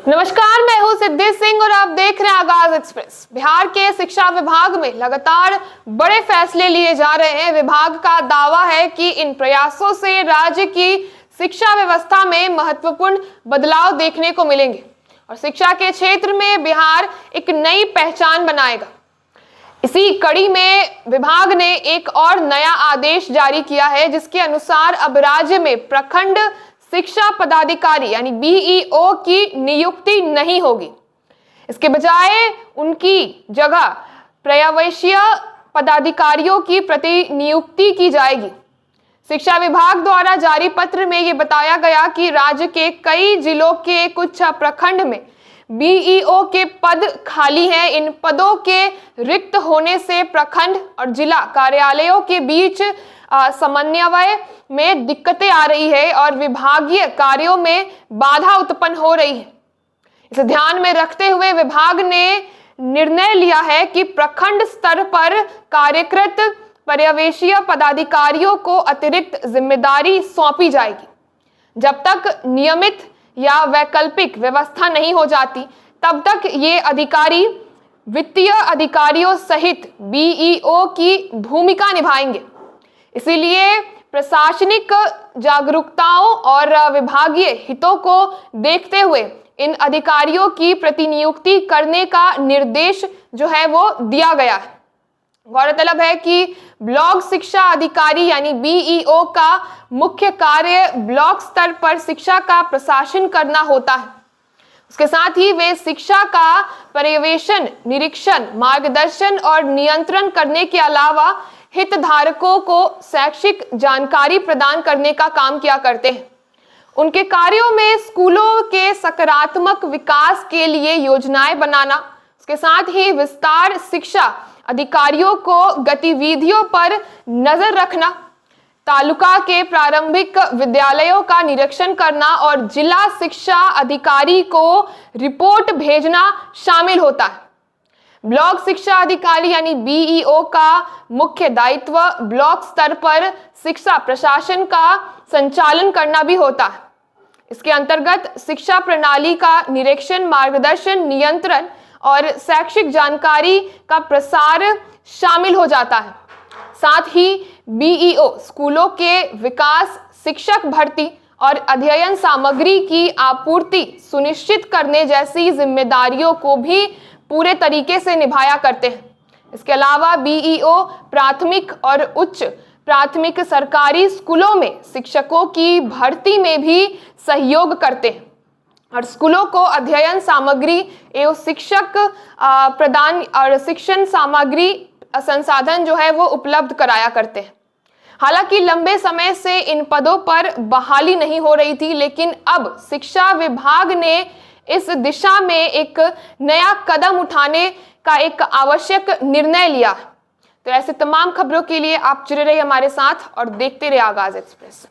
नमस्कार, मैं हूं सिद्धि सिंह और आप देख रहे हैं आगाज एक्सप्रेस। बिहार के शिक्षा विभाग में लगातार बड़े फैसले लिए जा रहे हैं। विभाग का दावा है कि इन प्रयासों से राज्य की शिक्षा व्यवस्था में महत्वपूर्ण बदलाव देखने को मिलेंगे और शिक्षा के क्षेत्र में बिहार एक नई पहचान बनाएगा। इसी कड़ी में विभाग ने एक और नया आदेश जारी किया है, जिसके अनुसार अब राज्य में प्रखंड शिक्षा पदाधिकारी यानी बीईओ की नियुक्ति नहीं होगी। इसके बजाय उनकी जगह पर्यवेक्षीय पदाधिकारियों की प्रतिनियुक्ति की जाएगी। शिक्षा विभाग द्वारा जारी पत्र में ये बताया गया कि राज्य के कई जिलों के कुछ प्रखंड में बीईओ के पद खाली हैं। इन पदों के रिक्त होने से प्रखंड और जिला कार्यालयों के बीच समन्वय में दिक्कतें आ रही है और विभागीय कार्यों में बाधा उत्पन्न हो रही है। इसे ध्यान में रखते हुए विभाग ने निर्णय लिया है कि प्रखंड स्तर पर कार्यरत पर्यवेक्षीय पदाधिकारियों को अतिरिक्त जिम्मेदारी सौंपी जाएगी। जब तक नियमित या वैकल्पिक व्यवस्था नहीं हो जाती, तब तक ये अधिकारी वित्तीय अधिकारियों सहित बीईओ की भूमिका निभाएंगे। इसीलिए प्रशासनिक जागरूकताओं और विभागीय हितों को देखते हुए इन अधिकारियों की प्रतिनियुक्ति करने का निर्देश जो है वो दिया गया है। गौरतलब है कि ब्लॉक शिक्षा अधिकारी यानी बीईओ का मुख्य कार्य ब्लॉक स्तर पर शिक्षा का प्रशासन करना होता है। उसके साथ ही वे शिक्षा का पर्यवेक्षण, निरीक्षण, मार्गदर्शन और नियंत्रण करने के अलावा हितधारकों को शैक्षिक जानकारी प्रदान करने का काम किया करते हैं। उनके कार्यों में स्कूलों के सकारात्मक विकास के लिए योजनाएं बनाना, उसके साथ ही विस्तार शिक्षा अधिकारियों को गतिविधियों पर नजर रखना, तालुका के प्रारंभिक विद्यालयों का निरीक्षण करना और जिला शिक्षा अधिकारी को रिपोर्ट भेजना शामिल होता है। ब्लॉक शिक्षा अधिकारी यानी बीईओ का मुख्य दायित्व ब्लॉक स्तर पर शिक्षा प्रशासन का संचालन करना भी होता है। इसके अंतर्गत शिक्षा प्रणाली का निरीक्षण, मार्गदर्शन, नियंत्रण और शैक्षिक जानकारी का प्रसार शामिल हो जाता है। साथ ही बीईओ स्कूलों के विकास, शिक्षक भर्ती और अध्ययन सामग्री की आपूर्ति सुनिश्चित करने जैसी जिम्मेदारियों को भी पूरे तरीके से निभाया करते हैं। इसके अलावा बीईओ प्राथमिक और उच्च प्राथमिक सरकारी स्कूलों में शिक्षकों की भर्ती में भी सहयोग करते हैं और स्कूलों को अध्ययन सामग्री एवं शिक्षक प्रदान और शिक्षण सामग्री संसाधन जो है वो उपलब्ध कराया करते हैं। हालांकि लंबे समय से इन पदों पर बहाली नहीं हो रही थी, लेकिन अब शिक्षा विभाग ने इस दिशा में एक नया कदम उठाने का एक आवश्यक निर्णय लिया। तो ऐसे तमाम खबरों के लिए आप जुड़े रहिए हमारे साथ और देखते रहिए आगाज एक्सप्रेस।